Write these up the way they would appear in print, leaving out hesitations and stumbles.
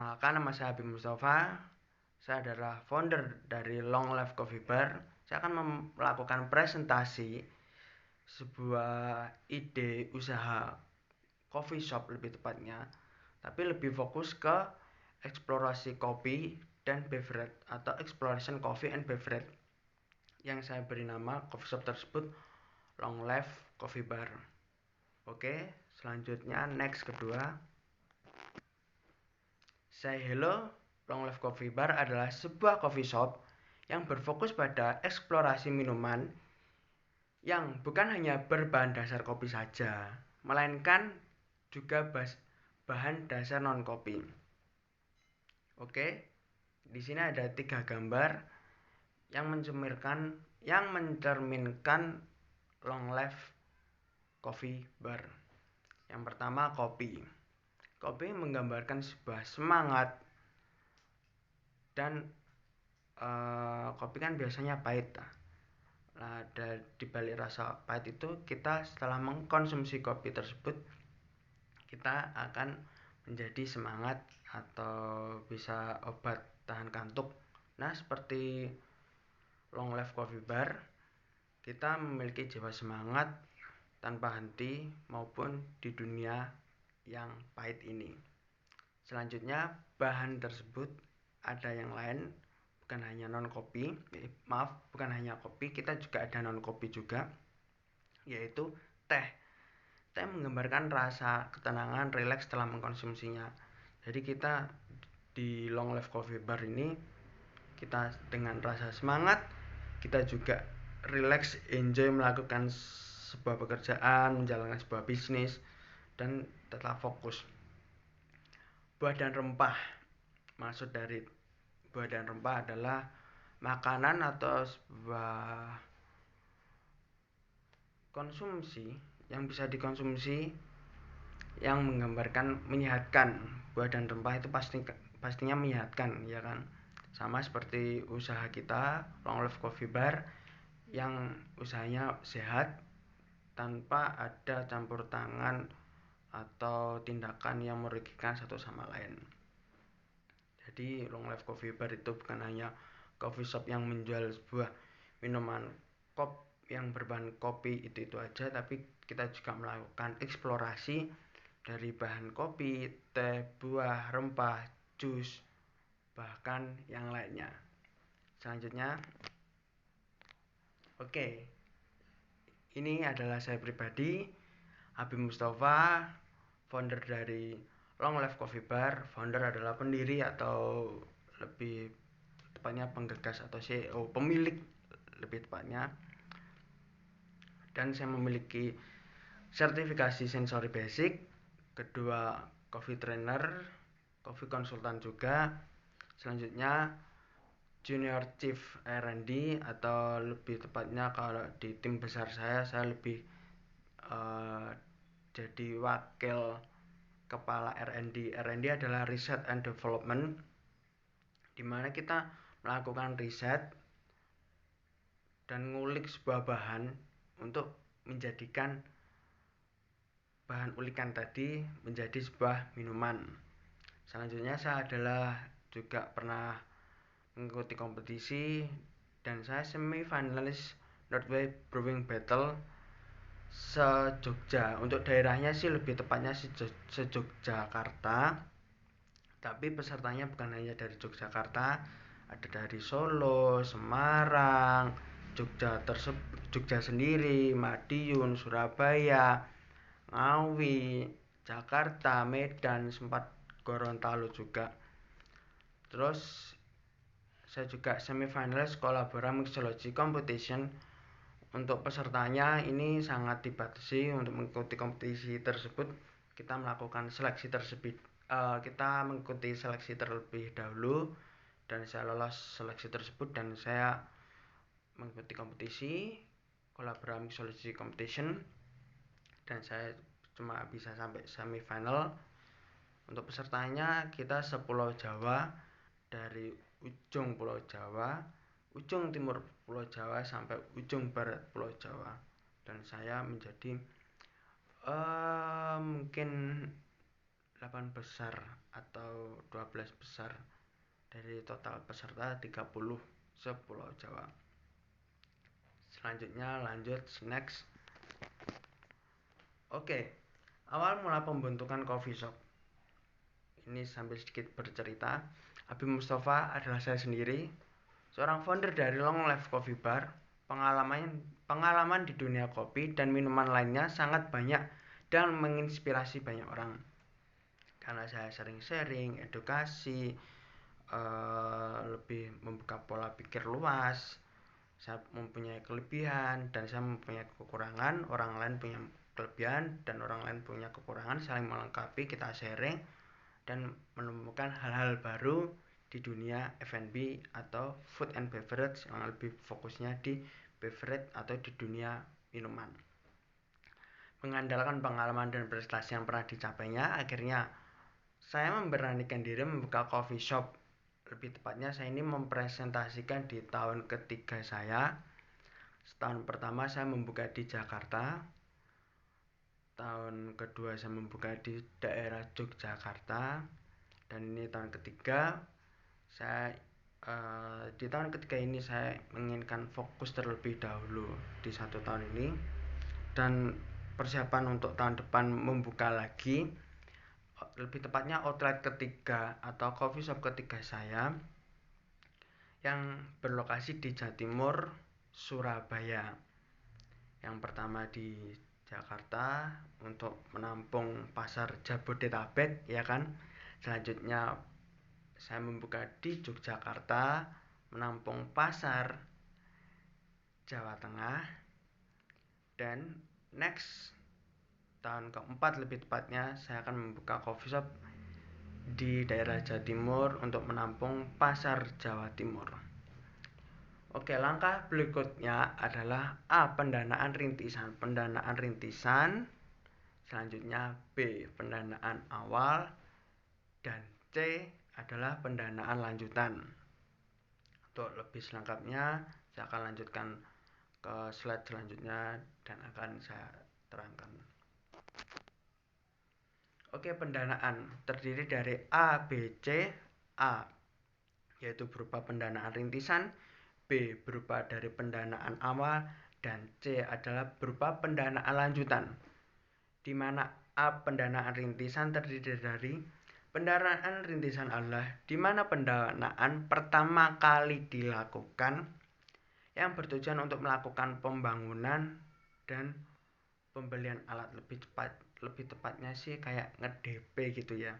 Nama saya Habib Mustafa. Saya adalah founder dari Long Life Coffee Bar. Saya akan melakukan presentasi sebuah ide usaha coffee shop lebih tepatnya, tapi lebih fokus ke eksplorasi kopi dan beverage atau exploration coffee and beverage, yang saya beri nama coffee shop tersebut Long Life Coffee Bar. Oke, selanjutnya next kedua. Say hello, Long Life Coffee Bar adalah sebuah coffee shop yang berfokus pada eksplorasi minuman yang bukan hanya berbahan dasar kopi saja, melainkan juga bahan dasar non kopi. Oke, di sini ada 3 gambar yang mencerminkan Long Life Coffee Bar. Yang pertama, kopi. Kopi menggambarkan sebuah semangat, dan kopi kan biasanya pahit. Nah, di balik rasa pahit itu, kita setelah mengkonsumsi kopi tersebut, kita akan menjadi semangat atau bisa obat tahan kantuk. Nah, seperti Long Life Coffee Bar, kita memiliki jiwa semangat tanpa henti maupun di dunia yang pahit ini. Selanjutnya, bahan tersebut ada yang lain, bukan hanya bukan hanya kopi, kita juga ada non kopi juga, yaitu teh. Teh menggambarkan rasa ketenangan, rileks setelah mengkonsumsinya. Jadi kita di Long Life Coffee Bar ini, kita dengan rasa semangat, kita juga rileks, enjoy melakukan sebuah pekerjaan, menjalankan sebuah bisnis, dan tetap fokus. Buah dan rempah. Maksud dari buah dan rempah adalah makanan atau sebuah konsumsi yang bisa dikonsumsi yang menggambarkan menyehatkan. Buah dan rempah itu pastinya menyehatkan, ya kan? Sama seperti usaha kita Long Life Coffee Bar yang usahanya sehat tanpa ada campur tangan atau tindakan yang merugikan satu sama lain. Jadi Long Life Coffee Bar itu bukan hanya coffee shop yang menjual sebuah minuman yang berbahan kopi itu aja, tapi kita juga melakukan eksplorasi dari bahan kopi, teh, buah, rempah, jus, bahkan yang lainnya. Selanjutnya, oke, ini adalah saya pribadi, Habib Mustafa, founder dari Long Life Coffee Bar. Founder adalah pendiri atau lebih tepatnya penggagas atau CEO, pemilik lebih tepatnya. Dan saya memiliki sertifikasi Sensory Basic, kedua coffee trainer, coffee konsultan juga. Selanjutnya Junior Chief R&D, atau lebih tepatnya kalau di tim besar saya lebih jadi wakil kepala R&D. R&D adalah Research and Development, di mana kita melakukan riset dan ngulik sebuah bahan untuk menjadikan bahan ulikan tadi menjadi sebuah minuman. Selanjutnya, saya adalah juga pernah mengikuti kompetisi, dan saya semifinalis Northway Brewing Battle se-Jogja. Untuk daerahnya sih lebih tepatnya se-Jogjakarta, tapi pesertanya bukan hanya dari Yogyakarta, ada dari Solo, Semarang, Jogja sendiri, Madiun, Surabaya, Ngawi, Jakarta, Medan, sempat Gorontalo juga. Terus saya juga semifinalis Kolabora Mixology Competition. Untuk pesertanya ini sangat dibatasi. Untuk mengikuti kompetisi tersebut, kita melakukan seleksi tersebut. Kita mengikuti seleksi terlebih dahulu, dan saya lolos seleksi tersebut, dan saya mengikuti kompetisi Kolabora Mixology Competition, dan saya cuma bisa sampai semifinal. Untuk pesertanya kita sepulau Jawa, dari ujung Pulau Jawa, ujung timur Pulau Jawa sampai ujung barat Pulau Jawa, dan saya menjadi mungkin 8 besar atau 12 besar dari total peserta 30 sepulau Jawa. Selanjutnya lanjut next. Oke, awal mula pembentukan coffee shop. Ini sambil sedikit bercerita. Abi Mustafa adalah saya sendiri, seorang founder dari Long Life Coffee Bar. Pengalaman di dunia kopi dan minuman lainnya sangat banyak dan menginspirasi banyak orang. Karena saya sering sharing, edukasi, lebih membuka pola pikir luas. Saya mempunyai kelebihan dan saya mempunyai kekurangan, orang lain punya kelebihan dan orang lain punya kekurangan, saling melengkapi, kita sharing dan menemukan hal-hal baru di dunia F&B atau food and beverage, yang lebih fokusnya di beverage atau di dunia minuman. Mengandalkan pengalaman dan prestasi yang pernah dicapainya, akhirnya saya memberanikan diri membuka coffee shop. Lebih tepatnya saya ini mempresentasikan di tahun ketiga saya. Setahun pertama saya membuka di Jakarta, tahun kedua saya membuka di daerah Yogyakarta, dan ini tahun ketiga saya di tahun ketiga ini saya menginginkan fokus terlebih dahulu di 1 tahun ini, dan persiapan untuk tahun depan membuka lagi, lebih tepatnya outlet ketiga atau coffee shop ketiga saya yang berlokasi di Jawa Timur, Surabaya. Yang pertama di Jakarta untuk menampung pasar Jabodetabek, ya kan. Selanjutnya saya membuka di Yogyakarta menampung pasar Jawa Tengah, dan next tahun keempat lebih tepatnya saya akan membuka coffee shop di daerah Jawa Timur untuk menampung pasar Jawa Timur. Oke, langkah berikutnya adalah A. Pendanaan rintisan. Selanjutnya B. Pendanaan awal, dan C adalah pendanaan lanjutan. Untuk lebih selengkapnya saya akan lanjutkan ke slide selanjutnya dan akan saya terangkan. Oke, pendanaan terdiri dari A, B, C. A yaitu berupa pendanaan rintisan, B berupa dari pendanaan awal, dan C adalah berupa pendanaan lanjutan. Di mana A, pendanaan rintisan, terdiri dari pendanaan rintisan adalah di mana pendanaan pertama kali dilakukan yang bertujuan untuk melakukan pembangunan dan pembelian alat, lebih tepatnya sih kayak nge-DP gitu ya.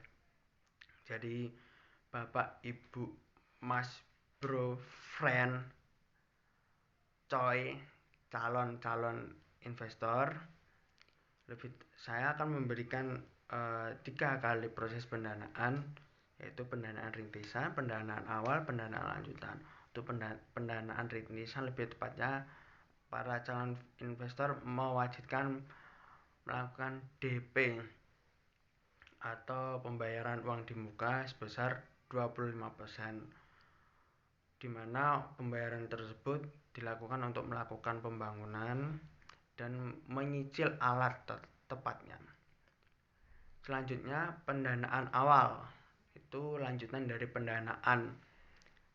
Jadi Bapak, Ibu, Mas, Bro, friend, coy, calon investor, saya akan memberikan 3 kali proses pendanaan, yaitu pendanaan rintisan, pendanaan awal, pendanaan lanjutan. Untuk pendanaan rintisan lebih tepatnya para calon investor mewajibkan melakukan DP atau pembayaran uang di muka sebesar 25%, di mana pembayaran tersebut dilakukan untuk melakukan pembangunan dan menyicil alat tepatnya. Selanjutnya pendanaan awal, itu lanjutan dari pendanaan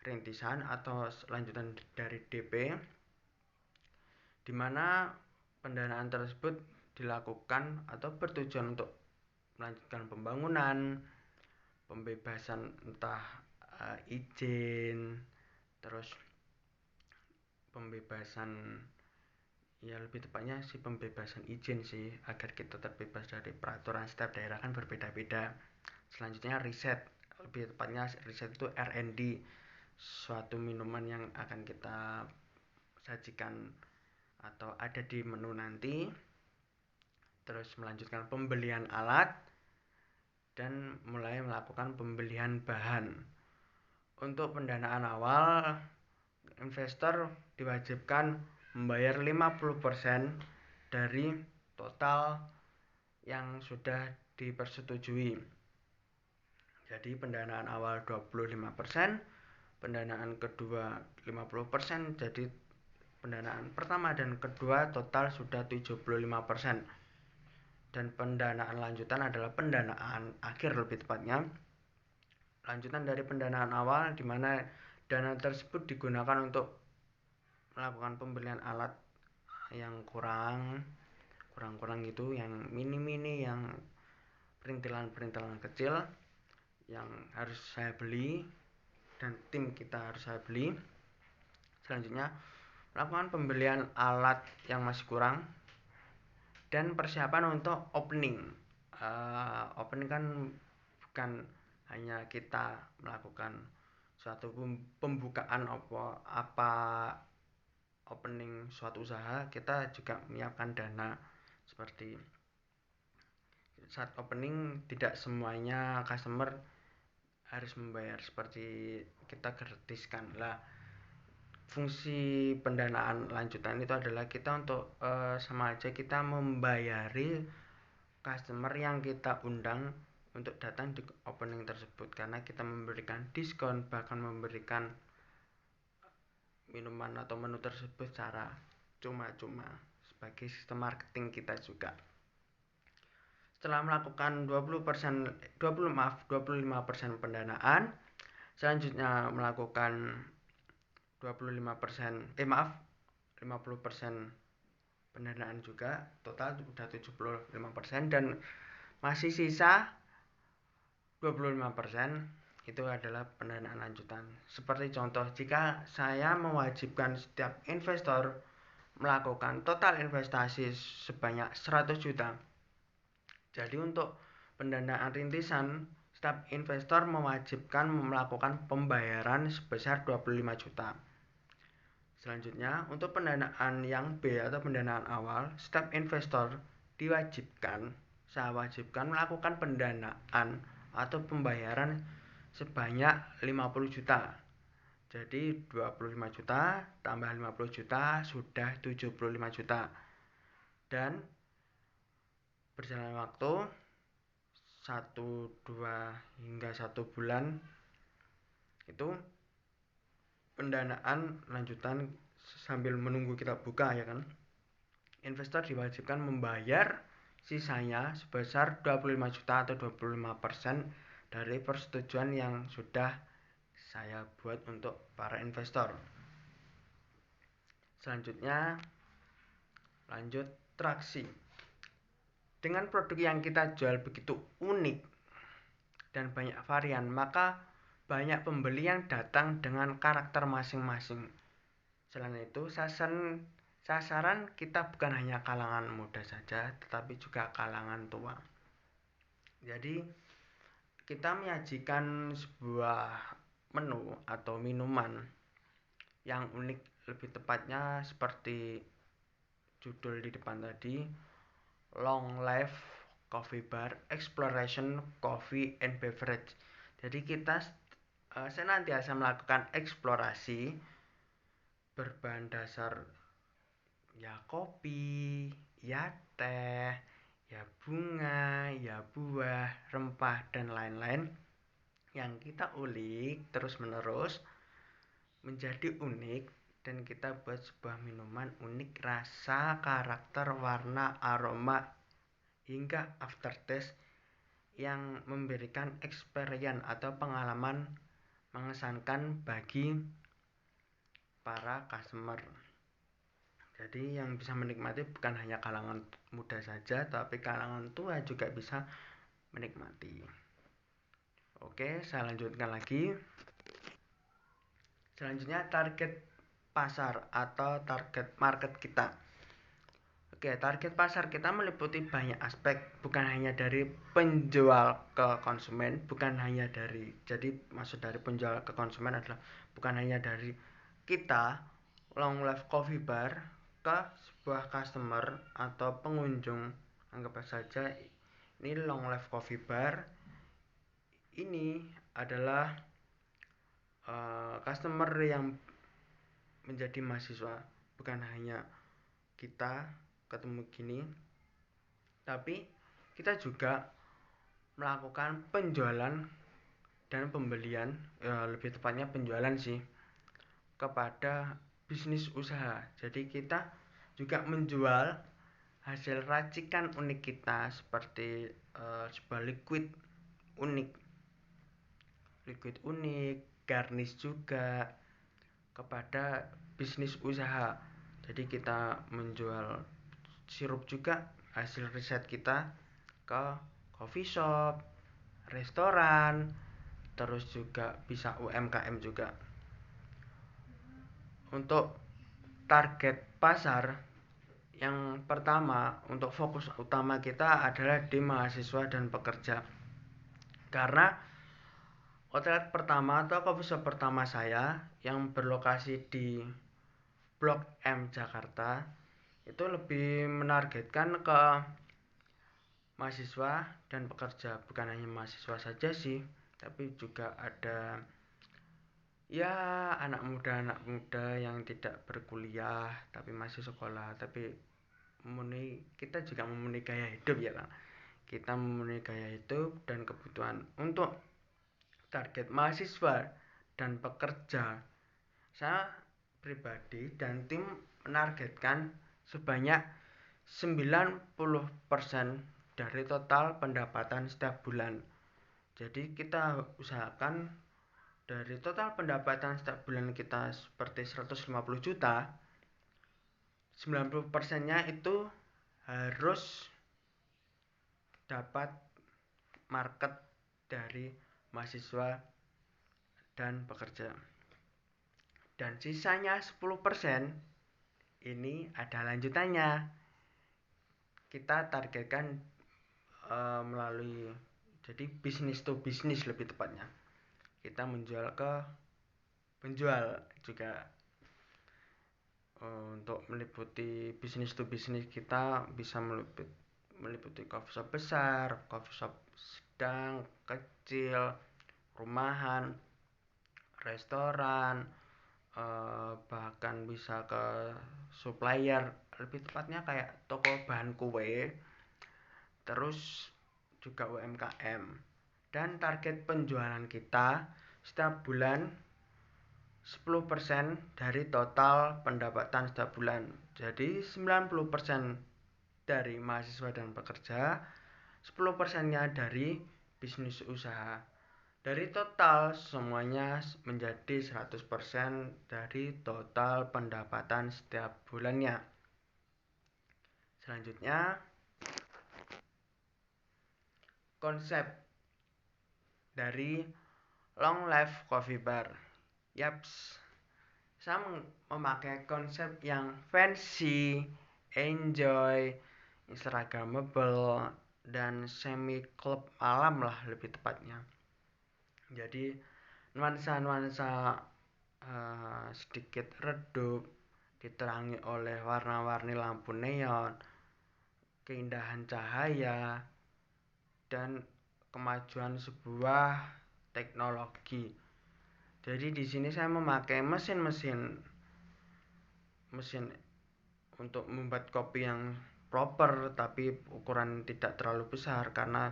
rintisan atau lanjutan dari DP, di mana pendanaan tersebut dilakukan atau bertujuan untuk melanjutkan pembangunan, pembebasan entah izin, terus pembebasan, ya lebih tepatnya sih pembebasan izin sih, agar kita terbebas dari peraturan setiap daerah kan berbeda-beda. Selanjutnya riset, lebih tepatnya riset itu R&D, suatu minuman yang akan kita sajikan atau ada di menu nanti. Terus melanjutkan pembelian alat dan mulai melakukan pembelian bahan. Untuk pendanaan awal, investor diwajibkan membayar 50% dari total yang sudah dipersetujui. Jadi pendanaan awal 25%, pendanaan kedua 50%, jadi pendanaan pertama dan kedua total sudah 75%. dan pendanaan lanjutan adalah pendanaan akhir lebih tepatnya. Lanjutan dari pendanaan awal di mana dana tersebut digunakan untuk melakukan pembelian alat yang kurang gitu, yang mini yang perintilan kecil yang harus saya beli dan tim kita harus saya beli. Selanjutnya melakukan pembelian alat yang masih kurang dan persiapan untuk opening. Opening kan bukan hanya kita melakukan suatu pembukaan apa opening suatu usaha, kita juga menyiapkan dana. Seperti saat opening tidak semuanya customer harus membayar, seperti kita gratiskan lah. Fungsi pendanaan lanjutan itu adalah kita untuk sama aja kita membayari customer yang kita undang untuk datang di opening tersebut, karena kita memberikan diskon, bahkan memberikan minuman atau menu tersebut secara cuma-cuma sebagai sistem marketing kita juga. Setelah melakukan 25% pendanaan, selanjutnya melakukan 50% pendanaan juga, total sudah 75%, dan masih sisa 25% itu adalah pendanaan lanjutan. Seperti contoh, jika saya mewajibkan setiap investor melakukan total investasi sebanyak 100 juta. Jadi untuk pendanaan rintisan, setiap investor mewajibkan melakukan pembayaran sebesar 25 juta. Selanjutnya, untuk pendanaan yang B atau pendanaan awal, setiap investor saya wajibkan melakukan pendanaan atau pembayaran sebanyak 50 juta. Jadi 25 juta tambah 50 juta sudah 75 juta. Dan berjalan waktu 1, 2 hingga 1 bulan itu pendanaan lanjutan sambil menunggu kita buka, ya kan, investor diwajibkan membayar sisanya sebesar 25 juta atau 25% dari persetujuan yang sudah saya buat untuk para investor. Selanjutnya lanjut traksi. Dengan produk yang kita jual begitu unik dan banyak varian, maka banyak pembeli yang datang dengan karakter masing-masing. Selain itu, sasaran kita bukan hanya kalangan muda saja, tetapi juga kalangan tua. Jadi kita menyajikan sebuah menu atau minuman yang unik, lebih tepatnya seperti judul di depan tadi, Long Life Coffee Bar Exploration Coffee and Beverage. Jadi kita senantiasa melakukan eksplorasi berbahan dasar ya kopi, ya teh, ya bunga, ya buah, rempah, dan lain-lain yang kita ulik terus-menerus menjadi unik, dan kita buat sebuah minuman unik, rasa, karakter, warna, aroma, hingga aftertaste yang memberikan experience atau pengalaman mengesankan bagi para customer. Jadi yang bisa menikmati bukan hanya kalangan muda saja, tapi kalangan tua juga bisa menikmati. Oke, saya lanjutkan lagi. Selanjutnya target pasar atau target market kita. Oke, target pasar kita meliputi banyak aspek, bukan hanya dari penjual ke konsumen, jadi maksud dari penjual ke konsumen adalah bukan hanya dari kita Long Life Coffee Bar ke sebuah customer atau pengunjung. Anggap saja ini Long Life Coffee Bar ini adalah customer yang menjadi mahasiswa, bukan hanya kita ketemu gini, tapi kita juga melakukan penjualan dan pembelian, lebih tepatnya penjualan sih, kepada bisnis usaha. Jadi kita juga menjual hasil racikan unik kita seperti sebuah unik liquid unik, garnish juga kepada bisnis usaha. Jadi kita menjual sirup juga hasil riset kita ke coffee shop, restoran, terus juga bisa UMKM juga. Untuk target pasar yang pertama, untuk fokus utama kita adalah di mahasiswa dan pekerja. Karena outlet pertama atau coffee shop pertama saya yang berlokasi di Blok M Jakarta itu lebih menargetkan ke mahasiswa dan pekerja. Bukan hanya mahasiswa saja sih, tapi juga ada ya anak muda yang tidak berkuliah tapi masih sekolah, tapi kita juga memenuhi gaya hidup ya kan. Kita memenuhi gaya hidup dan kebutuhan. Untuk target mahasiswa dan pekerja, saya pribadi dan tim menargetkan sebanyak 90% dari total pendapatan setiap bulan. Jadi kita usahakan dari total pendapatan setiap bulan kita seperti 150 juta, 90%-nya itu harus dapat market dari mahasiswa dan pekerja. Dan sisanya 10% ini ada lanjutannya. Kita targetkan melalui jadi bisnis to bisnis lebih tepatnya. Kita menjual ke penjual juga. Untuk meliputi bisnis to bisnis kita bisa meliputi coffee shop besar, coffee shop sedang, kecil, rumahan, restoran, bahkan bisa ke supplier, lebih tepatnya kayak toko bahan kue, terus juga UMKM. Dan target penjualan kita setiap bulan 10% dari total pendapatan setiap bulan. Jadi 90% dari mahasiswa dan pekerja, 10%-nya dari bisnis usaha. Dari total semuanya menjadi 100% dari total pendapatan setiap bulannya. Selanjutnya, konsep dari Long Life Coffee Bar. Yaps, saya memakai konsep yang fancy, enjoy, instagramable, dan semi club malam lah lebih tepatnya. Jadi nuansa-nuansa sedikit redup, diterangi oleh warna-warni lampu neon, keindahan cahaya, dan kemajuan sebuah teknologi. Jadi di sini saya memakai mesin untuk membuat kopi yang proper tapi ukuran tidak terlalu besar karena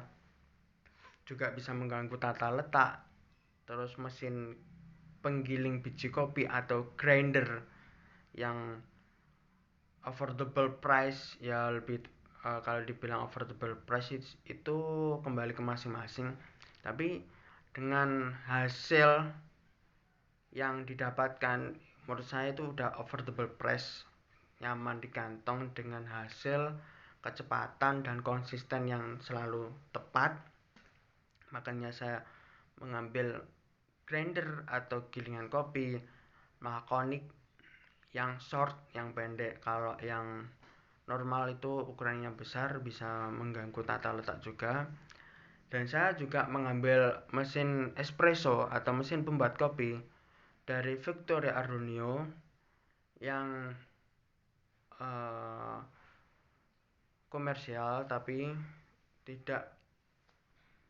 juga bisa mengganggu tata letak. Terus mesin penggiling biji kopi atau grinder yang affordable price, ya lebih kalau dibilang affordable price itu kembali ke masing-masing, tapi dengan hasil yang didapatkan menurut saya itu udah affordable price, nyaman di kantong dengan hasil kecepatan dan konsisten yang selalu tepat. Makanya saya mengambil grinder atau gilingan kopi Mahakonik yang short, yang pendek. Kalau yang normal itu ukurannya besar bisa mengganggu tata letak juga. Dan saya juga mengambil mesin espresso atau mesin pembuat kopi dari Victoria Arunio yang komersial tapi tidak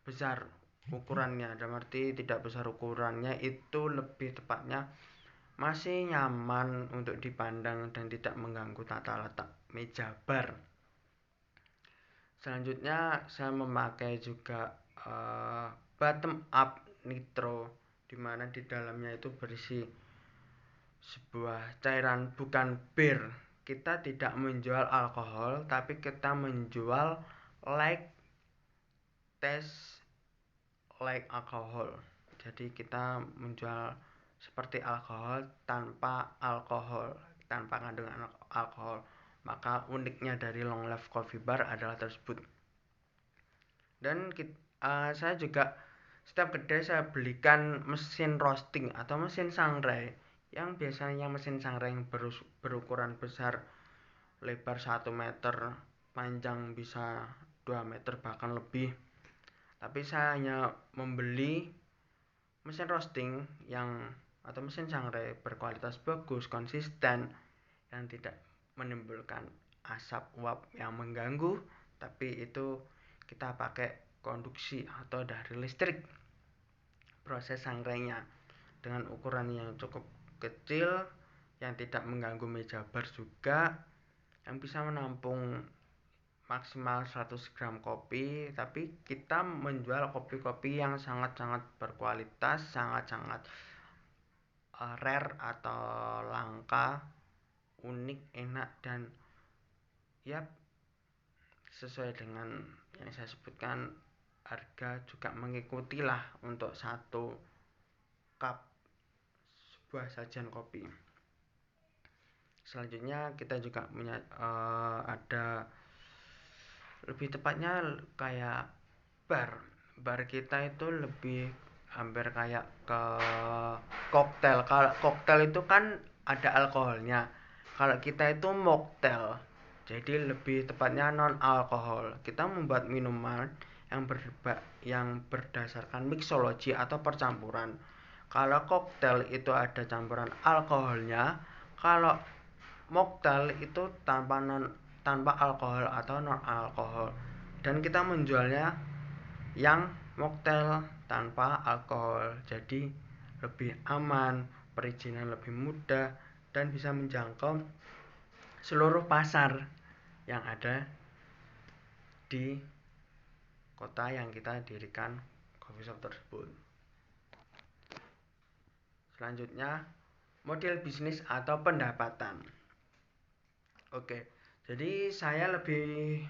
besar ukurannya. Dalam arti tidak besar ukurannya, itu lebih tepatnya masih nyaman untuk dipandang dan tidak mengganggu tata letak meja bar. Selanjutnya saya memakai juga bottom up nitro, dimana di dalamnya itu berisi sebuah cairan bukan bir. kita tidak menjual alkohol, tapi kita menjual like taste like alkohol. Jadi kita menjual seperti alkohol tanpa kandungan alkohol. Maka uniknya dari Long Life Coffee Bar adalah tersebut. Dan saya juga setiap kedai saya belikan mesin roasting atau mesin sangrai, yang biasanya mesin sangrai yang berukuran besar, lebar 1 meter, panjang bisa 2 meter bahkan lebih. Tapi saya hanya membeli mesin roasting atau mesin sangrai berkualitas bagus, konsisten, yang tidak menimbulkan asap uap yang mengganggu, tapi itu kita pakai konduksi atau dari listrik. Proses sangrainya dengan ukuran yang cukup kecil, yang tidak mengganggu meja bar juga, yang bisa menampung maksimal 100 gram kopi. Tapi kita menjual kopi-kopi yang sangat-sangat berkualitas, sangat-sangat rare atau langka, unik, enak, dan ya sesuai dengan yang saya sebutkan, harga juga mengikuti lah untuk satu cup sebuah sajian kopi. Selanjutnya kita juga punya ada, lebih tepatnya kayak bar kita itu lebih hampir kayak ke koktail. Kalau koktail itu kan ada alkoholnya, kalau kita itu mocktail, jadi lebih tepatnya non alkohol. Kita membuat minuman yang berdasarkan mixology atau percampuran. Kalau koktail itu ada campuran alkoholnya, kalau mocktail itu tanpa alkohol atau non alkohol. Dan kita menjualnya yang mocktail tanpa alkohol, jadi lebih aman, perizinan lebih mudah, dan bisa menjangkau seluruh pasar yang ada di kota yang kita dirikan coffee shop tersebut. Selanjutnya, model bisnis atau pendapatan. Oke, jadi saya lebih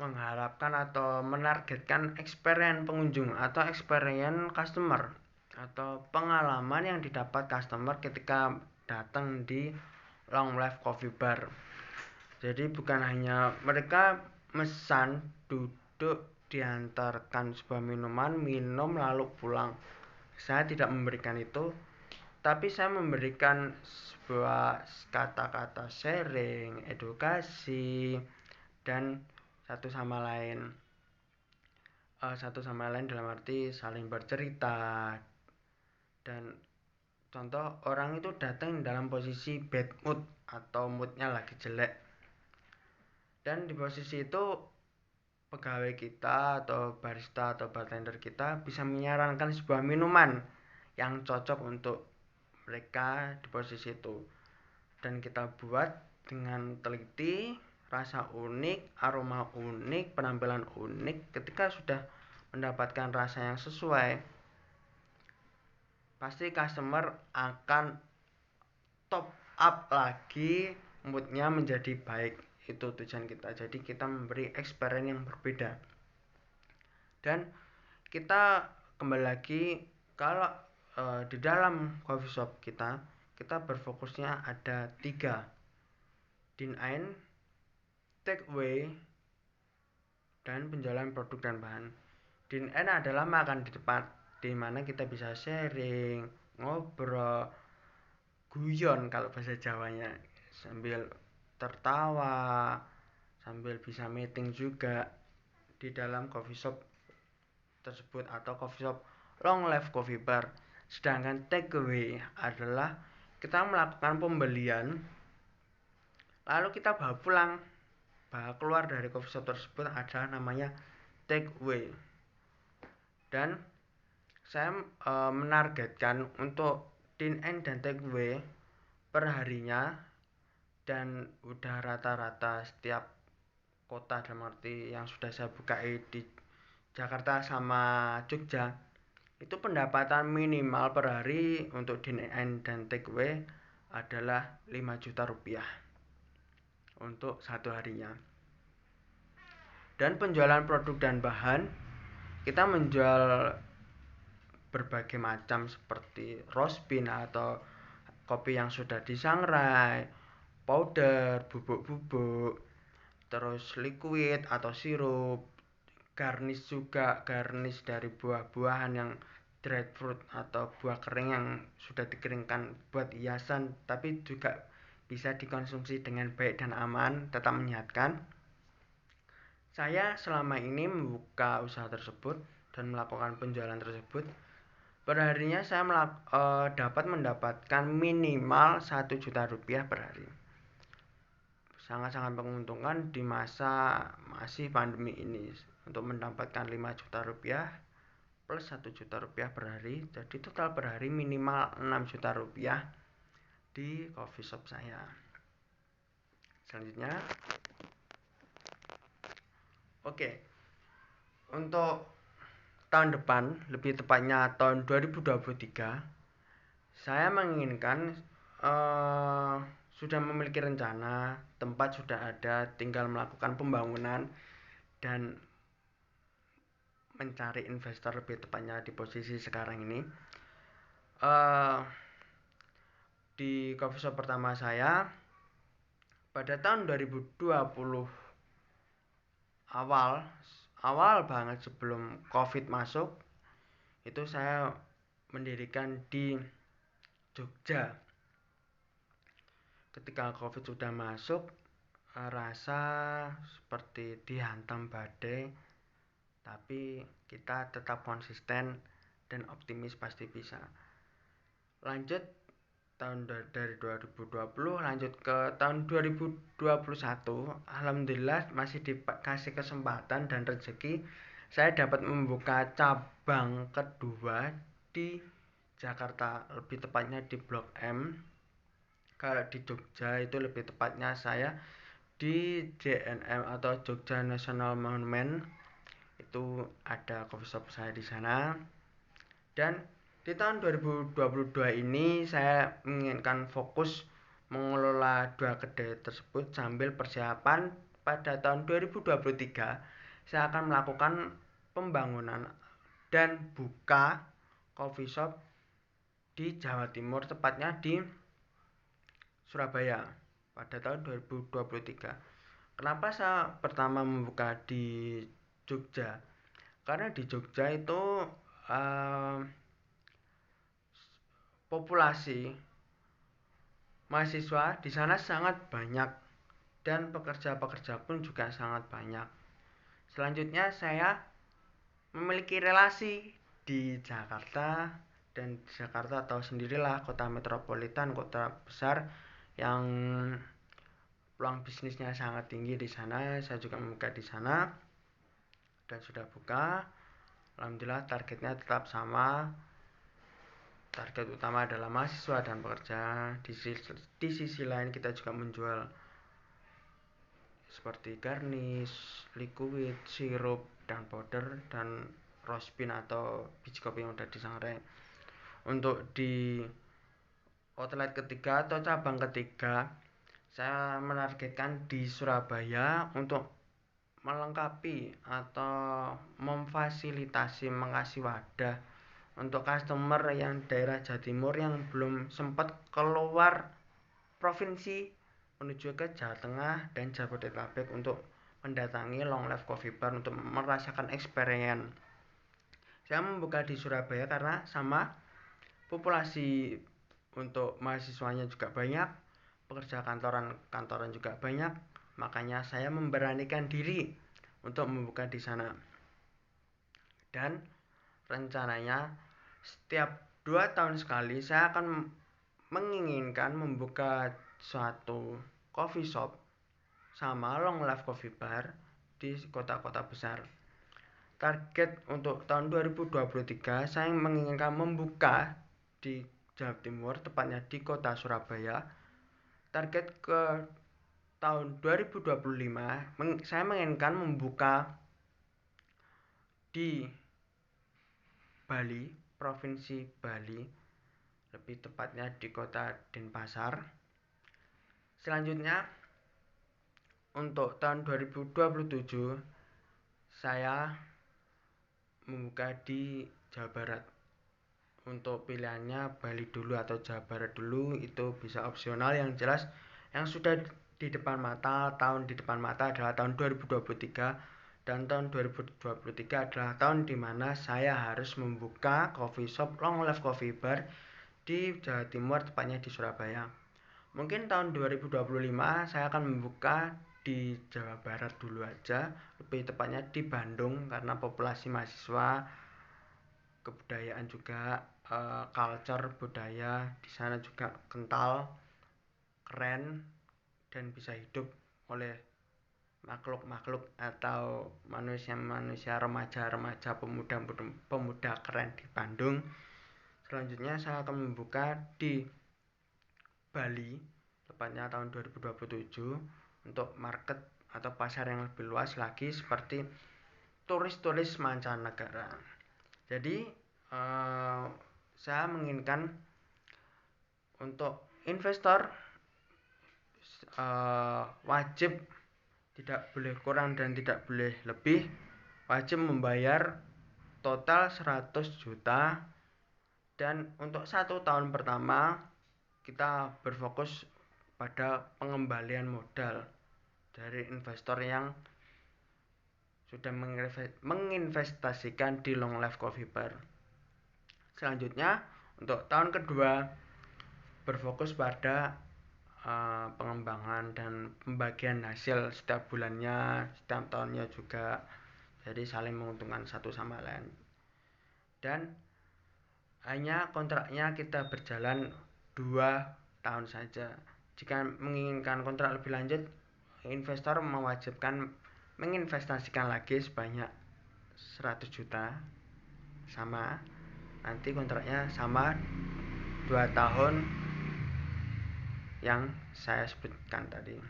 mengharapkan atau menargetkan experience pengunjung atau experience customer, atau pengalaman yang didapat customer ketika datang di Long Life Coffee Bar. Jadi bukan hanya mereka mesan, duduk, diantarkan sebuah minuman, minum lalu pulang. Saya tidak memberikan itu, tapi saya memberikan sebuah kata-kata sharing, edukasi, dan satu sama lain dalam arti saling bercerita. Dan contoh, orang itu datang dalam posisi bad mood atau moodnya lagi jelek, dan di posisi itu pegawai kita atau barista atau bartender kita bisa menyarankan sebuah minuman yang cocok untuk mereka di posisi itu, dan kita buat dengan teliti, rasa unik, aroma unik, penampilan unik. Ketika sudah mendapatkan rasa yang sesuai, pasti customer akan top up lagi, moodnya menjadi baik. Itu tujuan kita. Jadi kita memberi experience yang berbeda. Dan kita kembali lagi, kalau di dalam coffee shop kita berfokusnya ada 3: dine in, take away, dan penjualan produk dan bahan. Dine in adalah makan di tempat, di mana kita bisa sharing, ngobrol, guyon kalau bahasa Jawanya, sambil tertawa, sambil bisa meeting juga di dalam coffee shop tersebut atau coffee shop Long Life Coffee Bar. Sedangkan take away adalah kita melakukan pembelian lalu kita bawa pulang, bawa keluar dari coffee shop tersebut, adalah namanya take away. Dan saya menargetkan untuk dine in dan take away per harinya, dan udah rata-rata setiap kota dalam arti yang sudah saya bukai di Jakarta sama Jogja, itu pendapatan minimal per hari untuk dine in dan take away adalah 5 juta rupiah untuk satu harinya. Dan penjualan produk dan bahan, kita menjual berbagai macam seperti roast bean atau kopi yang sudah disangrai, powder, bubuk-bubuk, terus liquid atau sirup, garnish juga, garnish dari buah-buahan yang dried fruit atau buah kering yang sudah dikeringkan buat hiasan, tapi juga bisa dikonsumsi dengan baik dan aman, tetap menyehatkan. Saya selama ini membuka usaha tersebut dan melakukan penjualan tersebut. Perharinya saya dapat mendapatkan minimal 1 juta rupiah per hari. Sangat-sangat menguntungkan di masa masih pandemi ini untuk mendapatkan 5 juta rupiah plus 1 juta rupiah per hari. Jadi total per hari minimal 6 juta rupiah di coffee shop saya. Selanjutnya, untuk tahun depan, lebih tepatnya tahun 2023, saya menginginkan sudah memiliki rencana, tempat sudah ada, tinggal melakukan pembangunan dan mencari investor, lebih tepatnya di posisi sekarang ini. Di coffee shop pertama saya pada tahun 2020 awal banget sebelum COVID masuk, itu saya mendirikan di Jogja. Ketika COVID sudah masuk, rasa seperti dihantam badai, tapi kita tetap konsisten dan optimis pasti bisa. Lanjut dari 2020 lanjut ke tahun 2021, alhamdulillah masih dikasih kesempatan dan rezeki, saya dapat membuka cabang kedua di Jakarta, lebih tepatnya di Blok M. Kalau di Jogja itu lebih tepatnya saya di JNM atau Jogja National Monument, itu ada coffee shop saya di sana. Dan di tahun 2022 ini saya menginginkan fokus mengelola dua kedai tersebut sambil persiapan pada tahun 2023 saya akan melakukan pembangunan dan buka coffee shop di Jawa Timur, tepatnya di Surabaya pada tahun 2023. Kenapa saya pertama membuka di Jogja? Karena di Jogja itu populasi mahasiswa di sana sangat banyak dan pekerja-pekerja pun juga sangat banyak. Selanjutnya saya memiliki relasi di Jakarta, dan Jakarta tahu sendirilah, kota metropolitan, kota besar yang peluang bisnisnya sangat tinggi di sana. Saya juga membuka di sana dan sudah buka. Alhamdulillah targetnya tetap sama. Target utama adalah mahasiswa dan pekerja. Di sisi lain kita juga menjual seperti garnish, liquid, sirup, dan powder, dan roast bean atau biji kopi yang sudah disangrai. Untuk di outlet ketiga atau cabang ketiga, saya menargetkan di Surabaya untuk melengkapi atau memfasilitasi, mengasih wadah untuk customer yang daerah Jawa Timur yang belum sempat keluar provinsi menuju ke Jawa Tengah dan Jabodetabek untuk mendatangi Long Life Coffee Bar untuk merasakan experience. Saya membuka di Surabaya karena sama, populasi untuk mahasiswanya juga banyak, pekerja kantoran juga banyak, makanya saya memberanikan diri untuk membuka di sana. Dan rencananya setiap 2 tahun sekali saya akan menginginkan membuka suatu coffee shop sama Long Life Coffee Bar di kota-kota besar. Target untuk tahun 2023 saya menginginkan membuka di Jawa Timur, tepatnya di kota Surabaya. Target ke tahun 2025 saya menginginkan membuka di Bali, Provinsi Bali, lebih tepatnya di kota Denpasar. Selanjutnya untuk tahun 2027 saya membuka di Jawa Barat. Untuk pilihannya Bali dulu atau Jawa Barat dulu, itu bisa opsional. Yang jelas yang sudah di depan mata, tahun di depan mata adalah tahun 2023, dan tahun 2023 adalah tahun dimana saya harus membuka coffee shop Long Life Coffee Bar di Jawa Timur, tepatnya di Surabaya. Mungkin tahun 2025 saya akan membuka di Jawa Barat dulu aja, lebih tepatnya di Bandung, karena populasi mahasiswa, kebudayaan juga, culture budaya di sana juga kental, keren, dan bisa hidup oleh makhluk-makhluk atau manusia-manusia, remaja-remaja, pemuda keren di Bandung. Selanjutnya saya akan membuka di Bali, tepatnya tahun 2027, untuk market atau pasar yang lebih luas lagi seperti turis-turis mancanegara. Jadi saya menginginkan untuk investor wajib tidak boleh kurang dan tidak boleh lebih, wajib membayar total 100 juta, dan untuk 1 tahun pertama kita berfokus pada pengembalian modal dari investor yang sudah menginvestasikan di Long Life Coffee Bar. Selanjutnya untuk tahun kedua berfokus pada pengembangan dan pembagian hasil setiap bulannya, setiap tahunnya juga, jadi saling menguntungkan satu sama lain. Dan hanya kontraknya kita berjalan 2 tahun saja. Jika menginginkan kontrak lebih lanjut, investor mewajibkan menginvestasikan lagi sebanyak 100 juta, sama, nanti kontraknya sama 2 tahun yang saya sebutkan tadi.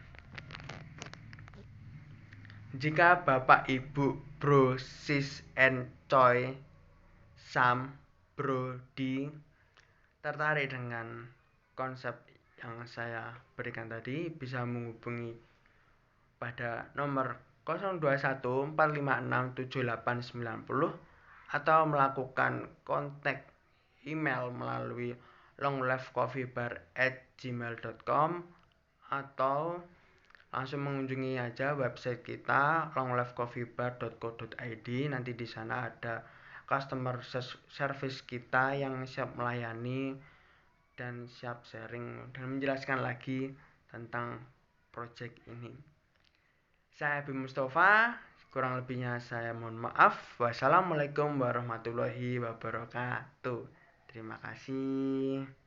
Jika Bapak Ibu, Bro, Sis, and Coy, Sam, Bro, D tertarik dengan konsep yang saya berikan tadi, bisa menghubungi pada nomor 021456789 atau melakukan kontak email melalui longlifecoffeebar@gmail.com atau langsung mengunjungi aja website kita longlifecoffeebar.co.id. Nanti di sana ada customer service kita yang siap melayani dan siap sharing dan menjelaskan lagi tentang project ini. Saya Abi Mustafa, kurang lebihnya saya mohon maaf. Wassalamualaikum warahmatullahi wabarakatuh. Terima kasih.